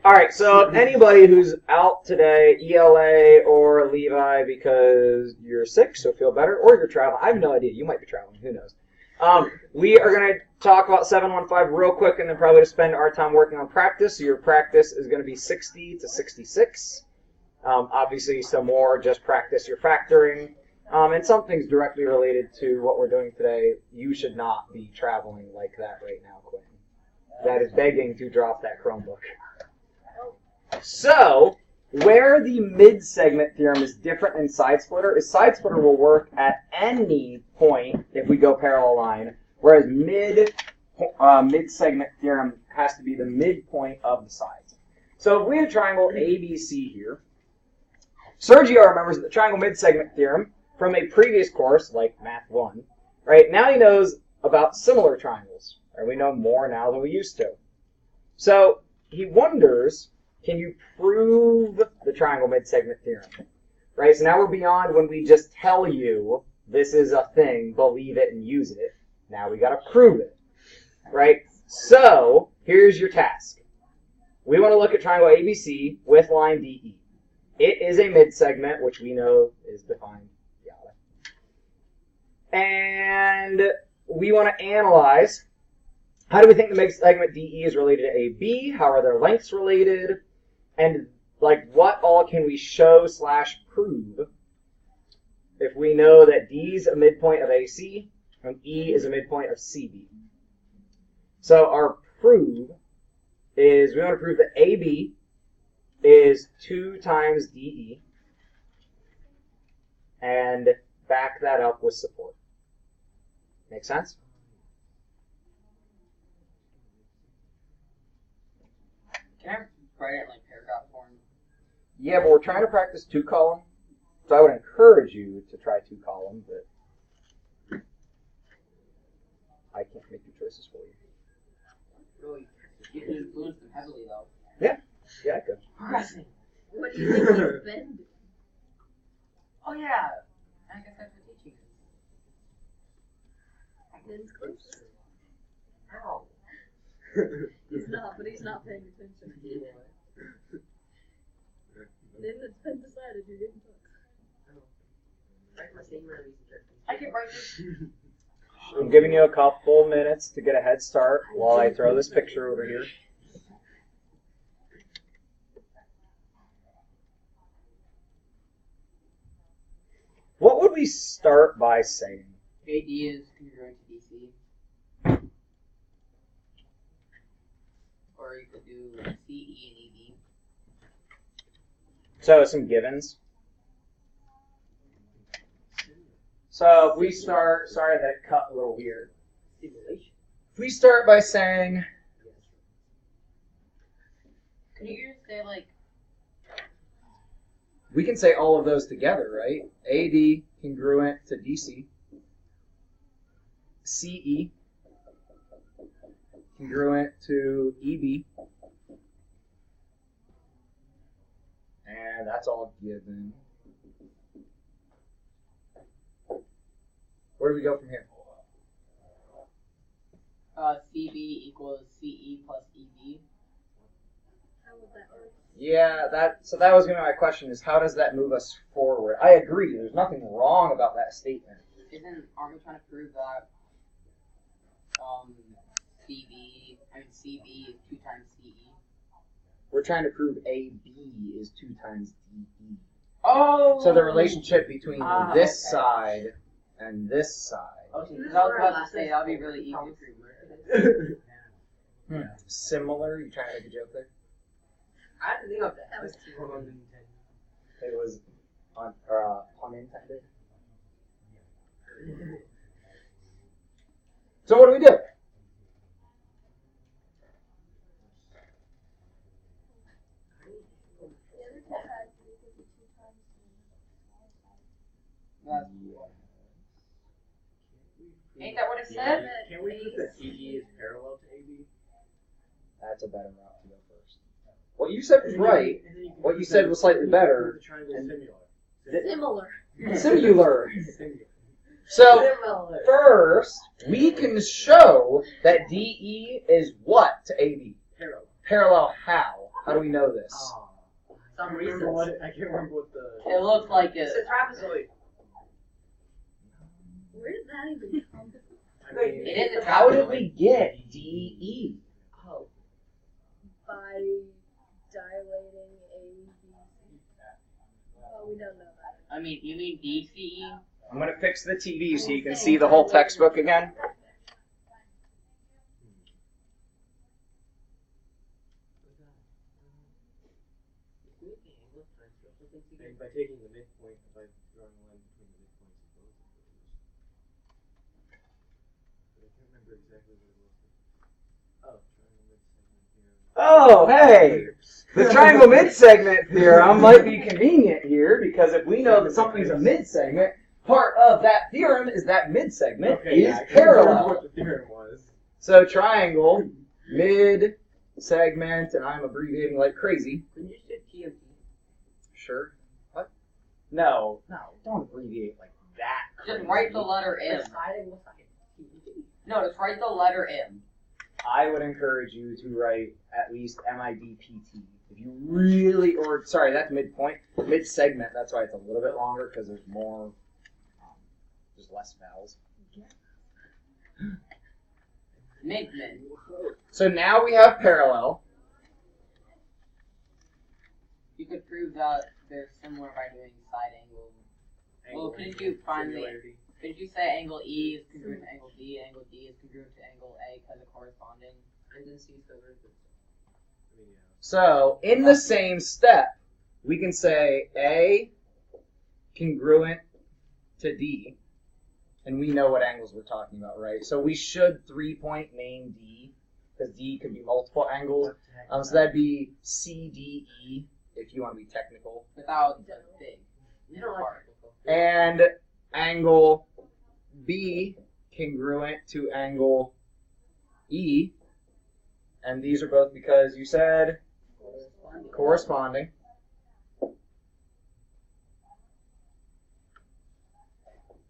All right, so anybody who's out today, ELA or Levi, because you're sick, so feel better, or you're traveling. I have no idea. You might be traveling. Who knows? We are going to talk about 715 real quick and then probably spend our time working on practice. So your practice is going to be 60 to 66. Obviously, some more just practice your factoring. And some things directly related to what we're doing today. You should not be traveling like that right now, Quinn. That is begging to drop that Chromebook. So, where the mid-segment theorem is different than side-splitter is side-splitter will work at any point if we go parallel line, whereas mid-segment theorem has to be the midpoint of the sides. So if we have triangle ABC here, Sergio remembers the triangle mid-segment theorem from a previous course, like Math 1, right? Now he knows about similar triangles, right? We know more now than we used to. So he wonders, can you prove the triangle mid-segment theorem? Right? So now we're beyond when we just tell you this is a thing, believe it, and use it. Now we got to prove it. Right? So here's your task. We want to look at triangle ABC with line DE. It is a mid-segment, which we know is defined. And we want to analyze, how do we think the mid-segment DE is related to AB? How are their lengths related? And like, what all can we show / prove if we know that D is a midpoint of AC and E is a midpoint of CB? So our prove is, we want to prove that AB is 2 times DE and back that up with support. Make sense? Can I write it in like paragraph form? Yeah, but we're trying to practice 2-column, so I would encourage you to try 2-column, but I can't make your choices for you. Really, you can influence them heavily though. Yeah, I could. Progressing. What do you think he's been? Oh yeah, I guess that's what teaching is. Ben's close. Ow. He's not, but he's not paying attention. Then it's been decided you're getting books. I can write this. I'm giving you a couple minutes to get a head start while I throw this picture over here. What would we start by saying? AD is congruent to DC. Or you could do CE and EB. So some givens. So if we start, sorry that it cut a little weird. Simulation. If we start by saying, Can you just say like, we can say all of those together, right? AD congruent to DC. CE congruent to EB. And that's all given. Where do we go from here? CB equals CE plus EB. How would that work? Yeah, that was going to be my question, is how does that move us forward? I agree, there's nothing wrong about that statement. Aren't we trying to prove that CB is 2 times CE? We're trying to prove AB is 2 times DE. Oh! So the relationship between this okay. side and this side. Okay, because I was about to say that would be really easy to prove. Similar? You trying to make a joke there? I didn't think of that. That was It was unintended. So what do we do? Ain't that what it said? Can we prove that CE is parallel to AB? That's a better route to go first. What you said was right. What you said was slightly better. The triangle is Similar. Similar. similar. So first, we can show that DE is what to AB? Parallel. Parallel how? How do we know this? Some I can't reason. remember what the. It looks like It's it. a trapezoid. Where did that even come from? I mean, It is a How did trapezoid. we get DE? Oh. By dilating A, B, C. Oh, we don't know that. I mean, you mean DCE? I'm gonna fix the TV so you can see the whole textbook again. And by taking the midpoint, by drawing a line between the midpoints of both of those. But I can't remember exactly what it was. Oh, triangle midsegment theorem. Oh, hey! The triangle midsegment theorem might be convenient here because if we know that something's a midsegment, part of that theorem is that midsegment Okay, is yeah, I couldn't remember parallel. what the theorem was. So triangle, mid-segment, and I'm abbreviating like crazy. Can you say TMT? Sure. What? No, don't abbreviate like that. Just write the letter M. No, just write the letter M. I would encourage you to write at least MIDPT. If you really, or sorry, that's midpoint. Mid-segment, that's why it's a little bit longer because there's more, there's less vowels. Midman. So now we have parallel. You could prove that they're similar by doing side angle. Well, couldn't you finally? Singularity. Couldn't you say angle E is congruent to angle D, angle D is congruent to angle A because of corresponding? And then C is congruent to. I mean, yeah. So in the same step, we can say A congruent to D, and we know what angles we're talking about, right? So we should 3-point name D, because D could be multiple angles. So that'd be CDE, if you want to be technical. Without the big You don't part. And angle B congruent to angle E, and these are both because you said corresponding.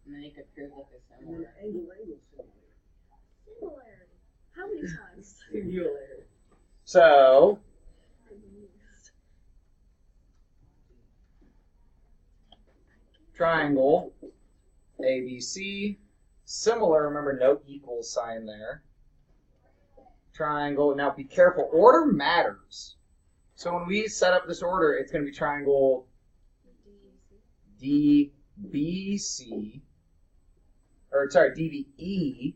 And then you could prove that they're And then similar. angle Similarity. How many times? singularity. So triangle ABC, similar, remember no equal sign there. Triangle, now be careful, order matters. So when we set up this order, it's going to be triangle DBC, or sorry, DBE.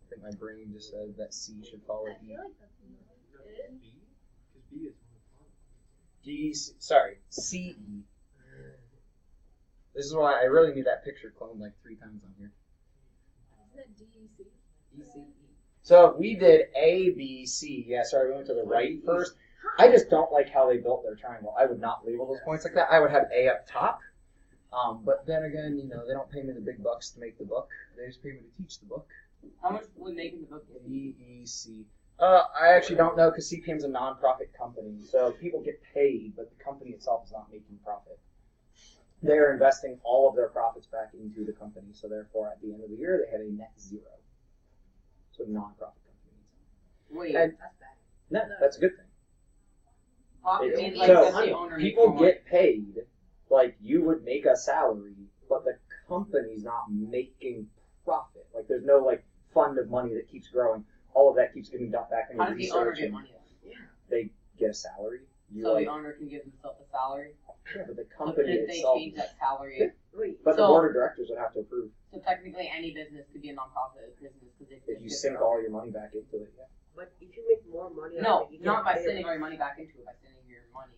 I think my brain just said that C should follow I E. feel like that's it. B? Because B is one CE. This is why I really need that picture cloned like 3 times on here. Isn't it DEC? ECE. So if we did A, B, C, yeah, sorry, we went to the right first. I just don't like how they built their triangle. I would not label those points like that. I would have A up top. But then again, you know, they don't pay me the big bucks to make the book. They just pay me to teach the book. How much would making the book give you? B, E, C. I actually don't know because CPM's a non-profit company. So people get paid, but the company itself is not making profit. They're investing all of their profits back into the company. So therefore, at the end of the year, they have a net zero. So non-profit companies. Wait, And That's bad. no, that's a good thing. profit It's- means like so, that the owner makes people more money. get paid like you would make a salary, but the company's not making profit. Like there's no like fund of money that keeps growing. All of that keeps getting dumped back into How does the owner research, get and money then? they get a salary. You So like, the owner can give himself a salary. yeah, but the So company couldn't they itself. change that salary? Wait. But the So- board of directors would have to approve So technically, any business could be a non-profit business because if you sink all your money back into it. Yeah. But if you make more money, No, you not get by paid. sending all your money back into it. By sending your money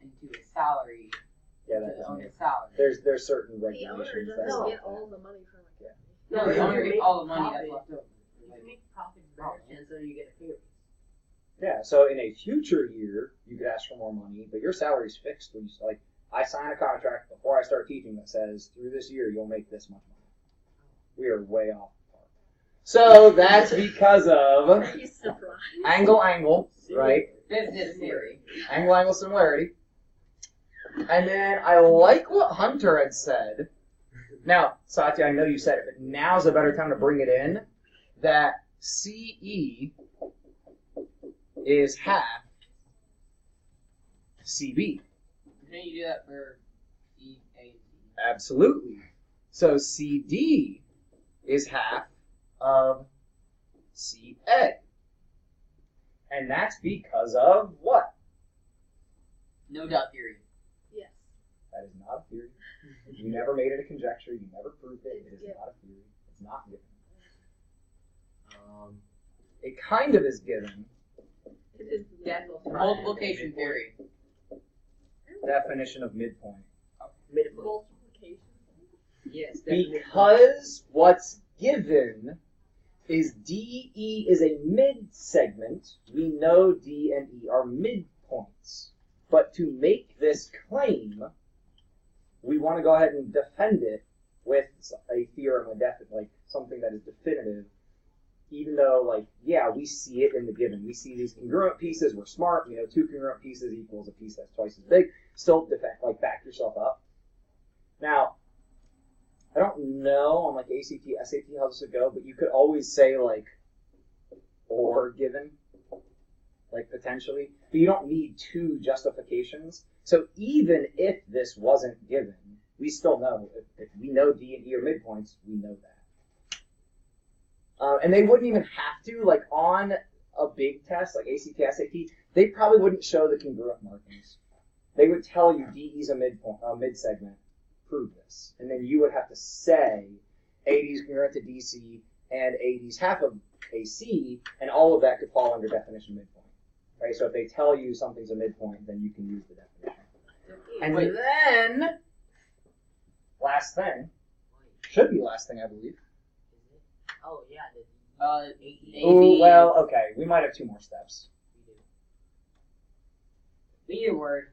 into a salary Yeah, to that the doesn't owner's make salary. there's certain The owner regulations that doesn't No. get all the money from a company. No, if the owner you gets make all the money that's profit- left over. If you make profits better, chances are you get a pay raise. Yeah, so in a future year, you could ask for more money, but your salary's fixed. When you like, I sign a contract before I start teaching that says through this year you'll make this much money. We are way off the mark. So that's because of Are you surprised? angle, right? Business theory. Angle similarity. And then I like what Hunter had said. Now, Satya, I know you said it, but now's a better time to bring it in. That CE is half CB. Can you do that for C, A, and C? Absolutely. So CD is half of CA. And that's because of what? No doubt theory. Yes. That is not a theory. You never made it a conjecture. You never proved it. It is not a theory. It's not given. It kind of is given. It is Multiplication theory. Definition of midpoint. Midpoint. multiplication. Yes, definitely. Because what's given is DE is a mid-segment. We know D and E are midpoints. But to make this claim, we want to go ahead and defend it with a theorem, like something that is definitive. Even though, like, yeah, we see it in the given. We see these congruent pieces. We're smart. We know 2 congruent pieces equals a piece that's twice as big. Still defend, like, back yourself up. Now, I don't know on like ACT, SAT how this would go, but you could always say like, or given, like potentially. But you don't need 2 justifications. So even if this wasn't given, we still know if we know D and E are midpoints, we know that. And they wouldn't even have to, like on a big test, like ACT, SAT, they probably wouldn't show the congruent markings. They would tell you DE is a midpoint, mid-segment, prove this. And then you would have to say AD is congruent to DC and AD is half of AC, and all of that could fall under definition midpoint. Right? So if they tell you something's a midpoint, then you can use the definition. And then, last thing, should be last thing, I believe. Oh, yeah. Ooh, well, okay. We might have 2 more steps. We need a word.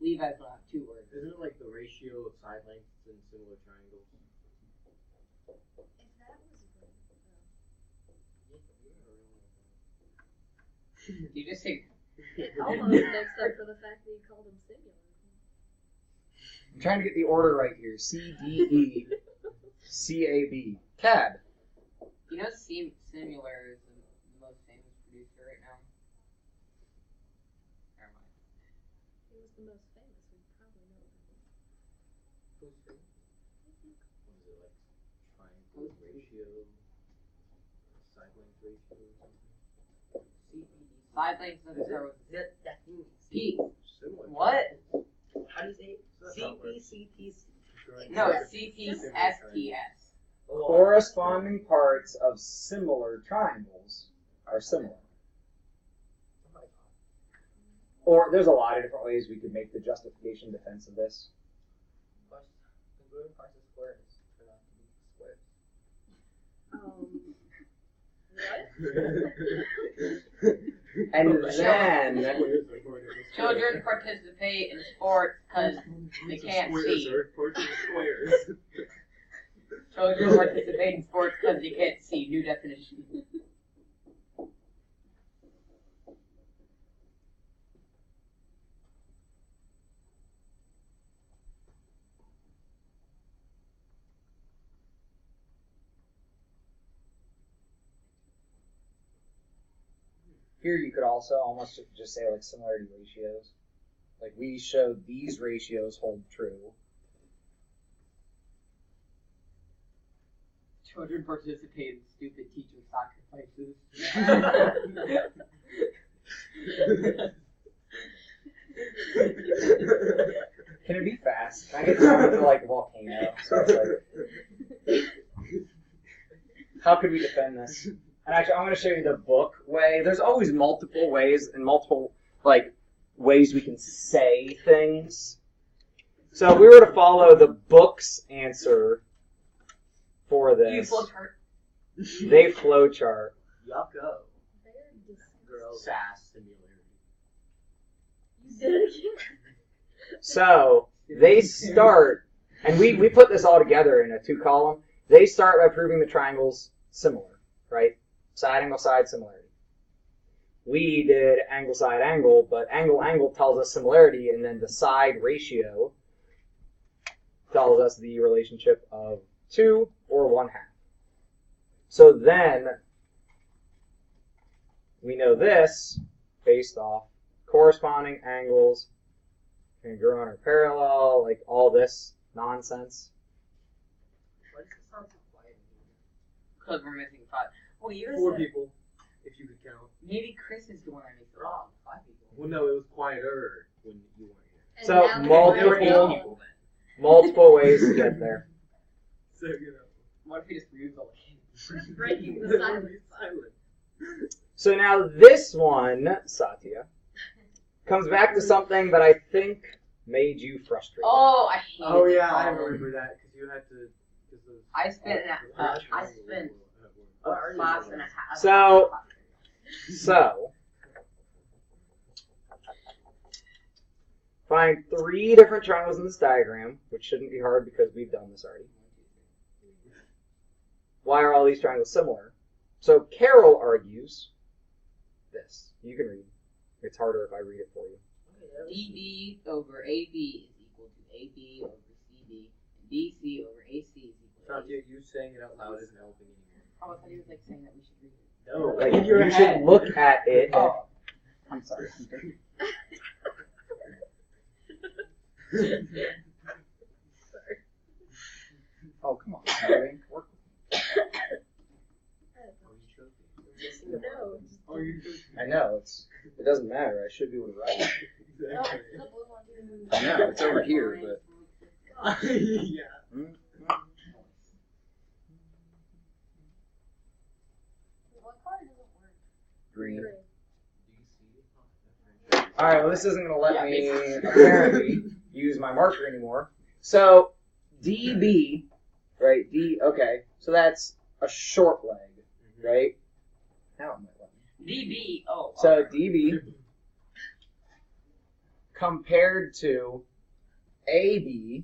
Levi's will have 2 words. Isn't it like the ratio of side lengths in similar triangles? If that was You just say it almost makes up for the fact that you called them singular. I'm trying to get the order right here. C, D, E, C, A, B. CAD. You know, Similar is the most famous producer right now. Never mind. He was the most famous. We probably know that. What is it like? Triangle ratio, side length ratio, or something? Side lengths doesn't start with That thing. P. Similar. What? How do you say it? That's how it works. CPCPC. No, it's CPSTS. Corresponding parts of similar triangles are similar. Or there's a lot of different ways we could make the justification defense of this. Congruent parts of squares turn out to be squares. What? And then Children participate in sports because they can't see. Squares. Children participate in sports because they can't see. New definition. here you could also almost just say like similarity ratios. Like we showed these ratios hold true. Children participate in stupid teacher sacrifices. Can it be fast? Can I get thrown into like a volcano? So it's like, how could we defend this? And actually, I'm going to show you the book way. There's always multiple ways and multiple like ways we can say things. So if we were to follow the book's answer for this, they flowchart. Yucko. They're disgusting. Girls. SAS similarity. You did it again. So they start, and we put this all together in a 2-column. They start by proving the triangle's similar, right? Side, angle, side, similarity. We did angle, side, angle, but angle, angle tells us similarity, and then the side ratio tells us the relationship of 2 or 1/2. So then we know this based off corresponding angles, congruent or parallel, like all this nonsense. Why does it sound so quiet? Because we're missing 5. Well, you 4 said people, if you could count. maybe Chris is the one that makes it wrong. 5 people. Well, no, it was quieter when you weren't here. And So, now multiple- we're There were 8 people then. Multiple ways to get there. So, you know. What if we just removed all the Just breaking the silence. Silent. So now this one, Satya, comes back to something that I think made you frustrated. Oh, I hate Oh this yeah, I problem. remember that because you had to. I spent a class and a half. So, find 3 different triangles in this diagram, which shouldn't be hard because we've done this already. Why are all these triangles similar? So Carol argues this. You can read. It's harder if I read it for you. DB over AB is equal to AB over CB, and BC over AC is equal to Satya, AC. you saying it out loud isn't helping anymore. Oh, I thought he was like saying that we should read it. No, Like, in your you head. should look at it. Oh, I'm sorry. Oh, come on. Work with me. No. Oh, you're joking. I know. It doesn't matter. I should be able to write. No, Exactly. it's the blue one. I know. It's over here, but. Yeah. What color doesn't work? Green. Green. All right. Well, this isn't going to let Yeah, me basically. apparently use my marker anymore. So DB, right? D. Okay. So that's a short leg, right? Now it might let me. DB, oh. So okay. DB compared to AB.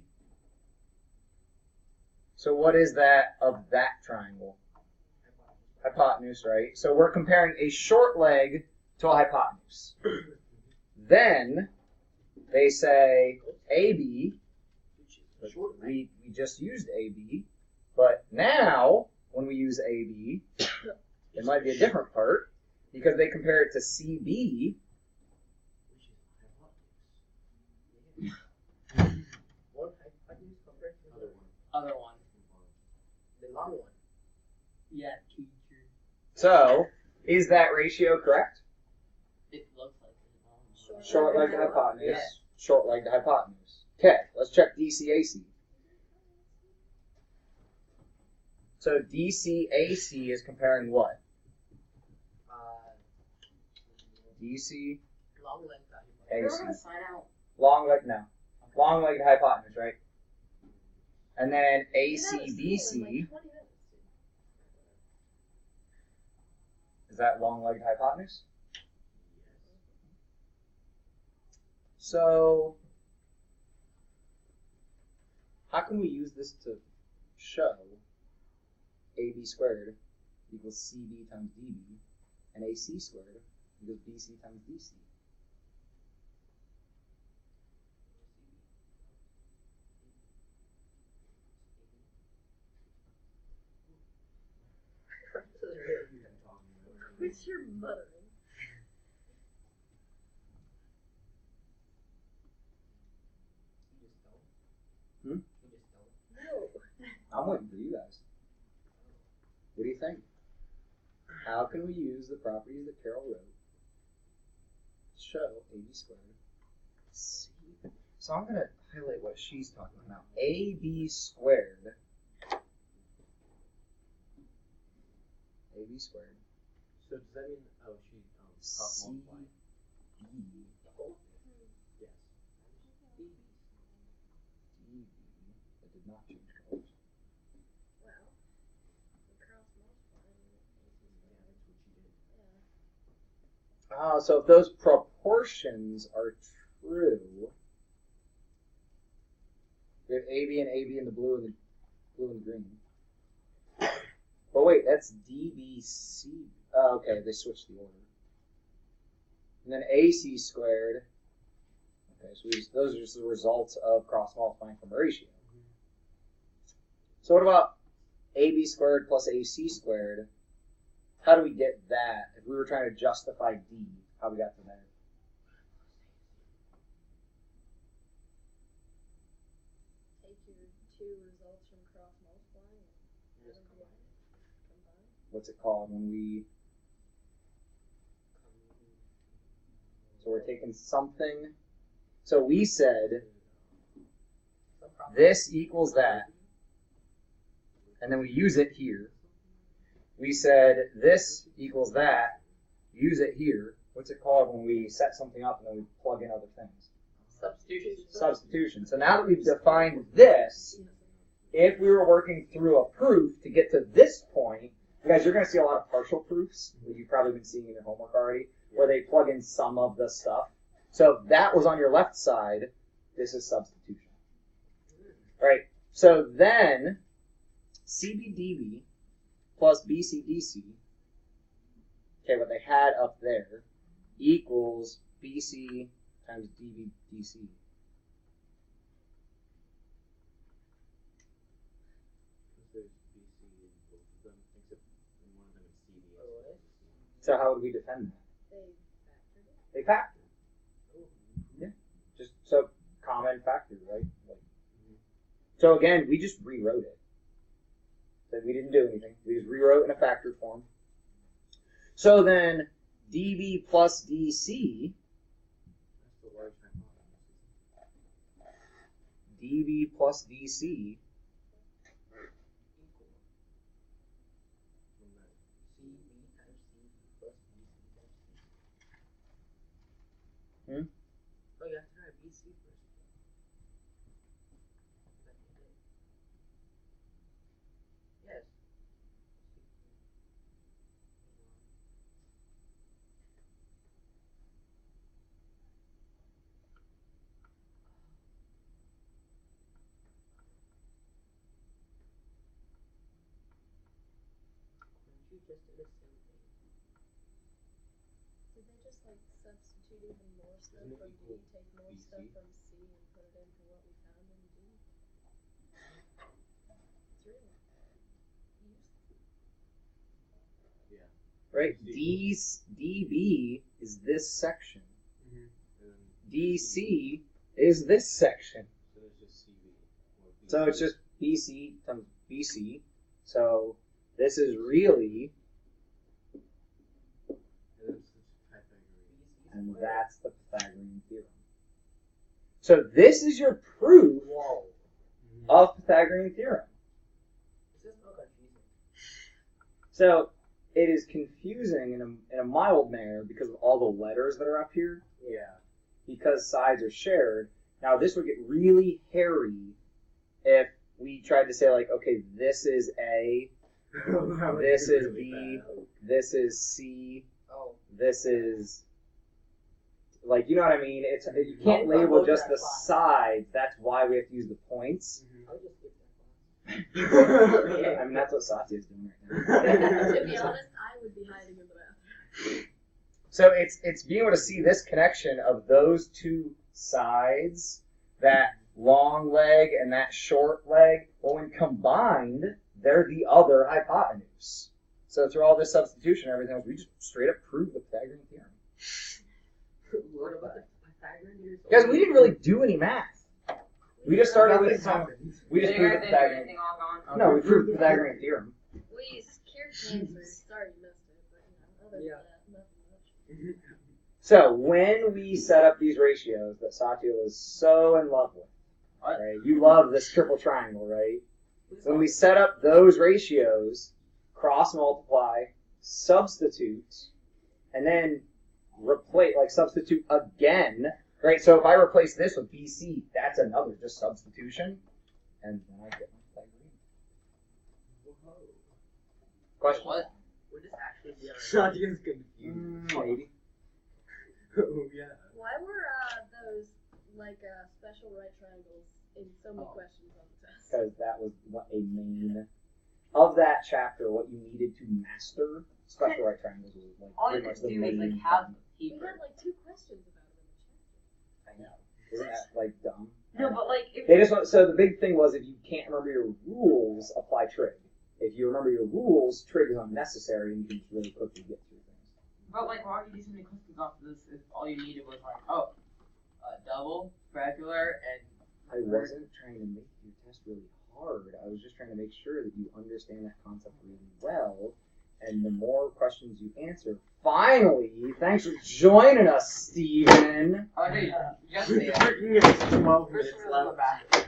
So what is that of that triangle? Hypotenuse, right? So we're comparing a short leg to a hypotenuse. Then they say AB, we just used AB, but now when we use AB, it might be a different part because they compare it to CB. What hypotenuse compared to the Other one. the long one? Yeah, teacher. So is that ratio correct? It looks like it. Short leg to hypotenuse. Yeah. Short leg to hypotenuse. Okay, let's check DCAC. So DCAC is comparing what? DC, Long leg to We're AC. gonna sign out. Long leg, no. Long leg to hypotenuse, right? And then You know, it's ACBC, like 20 minutes, dude. is that long leg to hypotenuse? So, how can we use this to show AB squared equals CB times DB and AC squared equals BC times DC? What's your muttering? No. I'm waiting for you guys. What do you think? How can we use the properties that Carol wrote to show AB squared? C. So I'm going to highlight what she's talking about. AB squared. AB squared. So does that mean? Oh, she cross C. multiply. B. Yes. DB. That did not change colors. Wow. The cross multiplying. Yeah. So if those proportions are true, we have AB in the blue and the green. But wait, that's DBC. Oh, okay, they switched the order. And then AC squared. Okay, so those are just the results of cross multiplying from a ratio. So what about AB squared plus AC squared. How do we get that? If we were trying to justify D, how we got to that? Take your two results from cross multiplying and Just combine it. combine. What's it called when we? So we're taking something. So we said Some problem. this equals that, and then we use it here. We said this equals that, use it here. What's it called when we set something up and then we plug in other things? Substitution. Substitution. So now that we've defined this, if we were working through a proof to get to this point, guys, you're going to see a lot of partial proofs that you've probably been seeing in your homework already, where they plug in some of the stuff. So if that was on your left side, this is substitution. Right? So then, CBDB plus BCDC, okay, what they had up there, equals BC times DBDC. There's BC in both of them, except in one of them it's CD. Oh, what? So how would we defend that? They factored it. They factored. Yeah. Just so common factor, right? Like, so again, we just rewrote it. So we didn't do anything. We just rewrote in a factor form. So then dB plus dC, That's the large hypothesis. dB plus dC, From that CB times CB plus BC times C. Hmm? Oh, you have to try BC first. Yes. Couldn't you just do the same thing? Did they just like substitute even more stuff Isn't it from D, equal take more BC? stuff from C and put it into what we found in D? It's really useless. Yeah. right? dB is this section. And then DC is this section. So it's just CV. Or BC. So it's just BC times BC. So this is really, And that's the Pythagorean. and that's the Pythagorean theorem. So this is your proof Whoa. of Pythagorean theorem. This is so confusing. So it is confusing in a mild manner because of all the letters that are up here, Yeah. because sides are shared. Now this would get really hairy if we tried to say like, okay, this is A, this is B, this is C, Oh. this is, like, you know what I mean? It's you can't label just the sides. That's why we have to use the points. I'll just skip that class. I mean, that's what Satya is doing right now. To be honest, I would be hiding in the bathroom. So it's being able to see this connection of those two sides, that long leg and that short leg. Well, when combined, they're the other hypotenuse. So through all this substitution and everything else, we just straight up proved the Pythagorean theorem. What about the Pythagorean theorem? Guys, we didn't really do any math. We just started with Nothing we just proved the Pythagorean. No, we proved the Pythagorean theorem. We scared cancers. Sorry you missed it, but other than that, nothing much. So when we set up these ratios that Satya was so in love with, right? You love this triple triangle, right? When we set up those ratios, cross multiply, substitute, and then replace, like substitute again, right? So if I replace this with BC, that's another just substitution, and then I get my Pythagorean. Question? What? Would this actually be our Satya's confused. Maybe. Oh, yeah. Why were those like special right triangles in so many questions on the test? Because that was what a main of that chapter. What you needed to master special right triangles was like All you pretty much have to the do is main like have thing. We paper. had like 2 questions about it in the chapter. I know. Isn't that like dumb? No, but like if They just want, so the big thing was if you can't remember your rules, apply trig. if you remember your rules, trig is unnecessary and you can just really quickly get through things. But like, why would you do so many questions off this if all you needed was like, oh, double, regular, and I wasn't trying to make your test really hard. I was just trying to make sure that you understand that concept really well. And the more questions you answer, finally, thanks for joining us, Steven. oh, dude, just say We're that. freaking at 12 First minutes we're in the left. bathroom,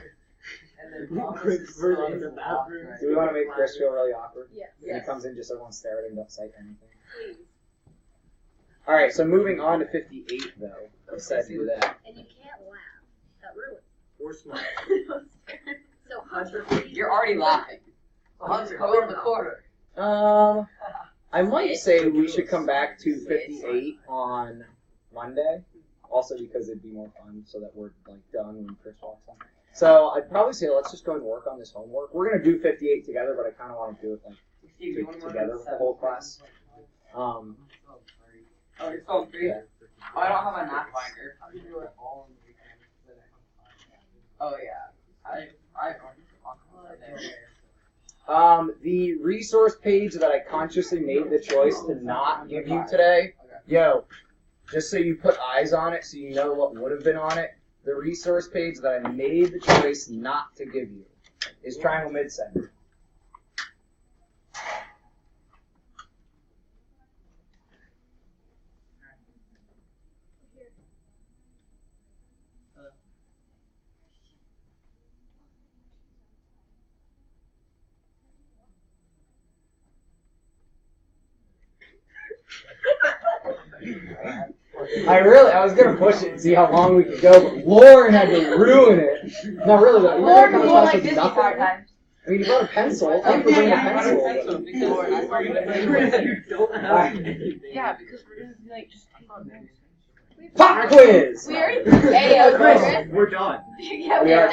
and then Quick version of the bathroom. Do we want to make Chris feel really awkward? Yes. When he comes in, just everyone stare at him, don't say anything. Please. All right, so moving on to 58, though. We said do that. And you can't laugh. That ruins. Or smile. So Hunter, please. You're already laughing. So Hunter, go in the corner. I might say we should come back to 58 on Monday. Also because it'd be more fun, so that we're like done when Chris walks on. So I'd probably say let's just go and work on this homework. We're gonna do 58 together, but I kind of want to do it like together with the whole class. Oh, you're so free. Yeah. Oh, I don't have a nap binder. How do you do it all in the weekend? Oh yeah, The resource page that I consciously made the choice to not give you today, yo, just so you put eyes on it so you know what would have been on it, the resource page that I made the choice not to give you is triangle midsegment. I was gonna push it and see how long we could go, but Lauren had to ruin it. Not really though. Lauren can go like this 5 times. I mean, you brought a pencil. Thank you for bringing a pencil. Yeah, because we're gonna be like just take on notes. Pop quiz! We already hey, Chris, we're done. Yeah, We are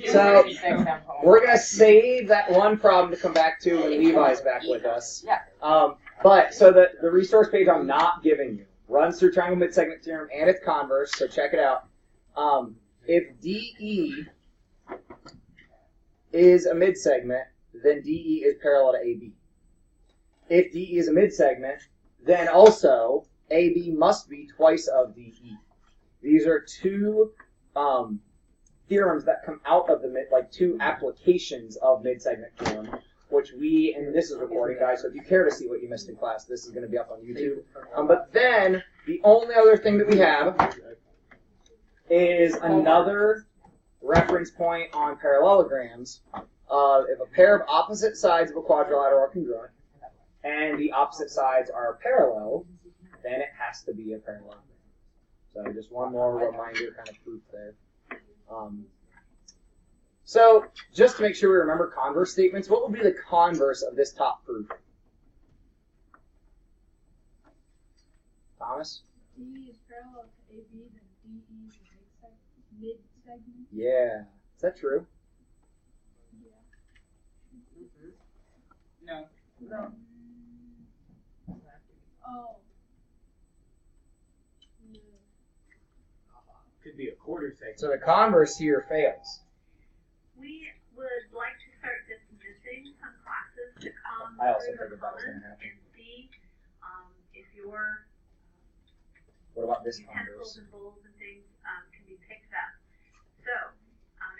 So, we're gonna save that one problem to come back to when Levi's back with us. Yeah. But so the resource page I'm not giving you runs through triangle midsegment theorem and its converse. So check it out. If DE is a midsegment, then DE is parallel to AB. If DE is a midsegment, then also AB must be twice of DE. These are two theorems that come out of two applications of midsegment theorem, which we, and this is recording, guys, so if you care to see what you missed in class, this is going to be up on YouTube. But then, the only other thing that we have is another reference point on parallelograms. If a pair of opposite sides of a quadrilateral are congruent, and the opposite sides are parallel, then it has to be a parallelogram. So just one more reminder kind of proof there. So just to make sure we remember converse statements, what would be the converse of this top proof? Thomas? D is parallel to AB, then DE is a mid-segment. Yeah. Is that true? Yeah. No. Oh. Could be a quarter segment. So the converse here fails. We would like to start dismissing some classes to come I also through the figured that was gonna comments happen. and see if your What about this utensils converse? and bowls and things can be picked up. So,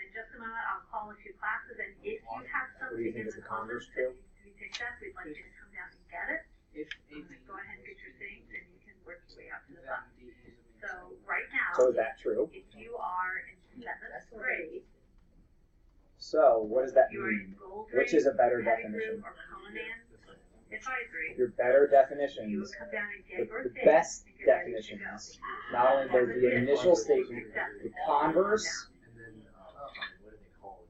in just a moment, I'll call a few classes, and if you have What do you something think in is the the converse comments that true? needs to be picked up, we'd like you to come down and get it. If AB Just go ahead and get your things, and you can work your way up to the then front. DE is a So, right now, So is that true? if you are in 7th grade, So what does that you are in mean? gold Which grade, is a better heavy definition? group, or Conan advisory, Your better you definitions, would come down and get your the things best and get ready to go. definitions, not only does the initial statement, the converse, And then, what are they called?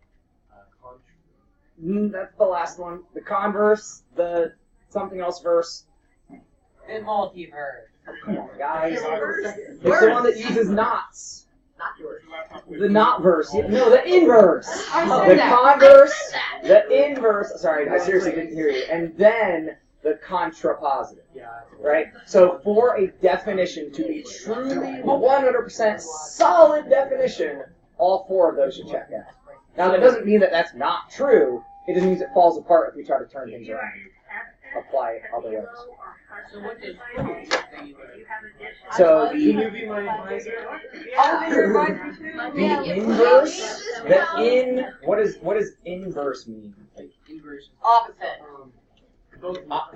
Contra. that's the last one. The converse, the something else verse. The multiverse. Come on, guys. It's Verse. the one that uses knots. Not yours. The not verse. No, the inverse. I said The that. converse, the inverse. Sorry, I seriously didn't hear you. And then the contrapositive. Yeah. Right? So for a definition to be truly 100% solid definition, all four of those should check out. Now, that doesn't mean that that's not true. It just means it falls apart if we try to turn things around and apply it other ways. So what does So Can you be my advisor? the inverse, what does inverse mean? Like, inverse? Opposite.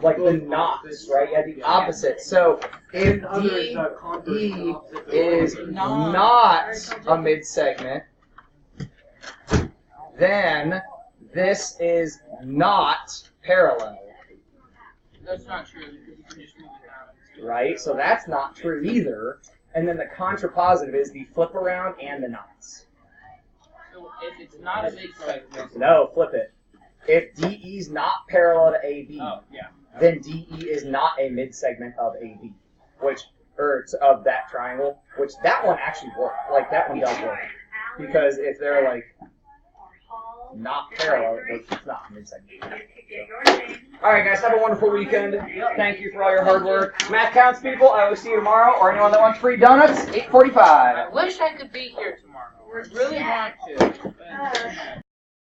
like the knots, right? Yeah, the opposite. So if DE is not a midsegment, then this is not parallel, That's not true because you can just move it down. right? So that's not true either. And then the contrapositive is the flip around and the knots. So if it's not a midsegment, No, flip it. If DE is not parallel to AB, then DE is not a midsegment of AB, of that triangle, which that one actually works. Like, that one does work. Because if they're, like, not parallel, it's not a midsegment. Alright, guys, have a wonderful weekend. Thank you for all your hard work. Math counts, people. I will see you tomorrow, or anyone that wants free donuts, 8:45. I wish I could be here tomorrow. I really want to. But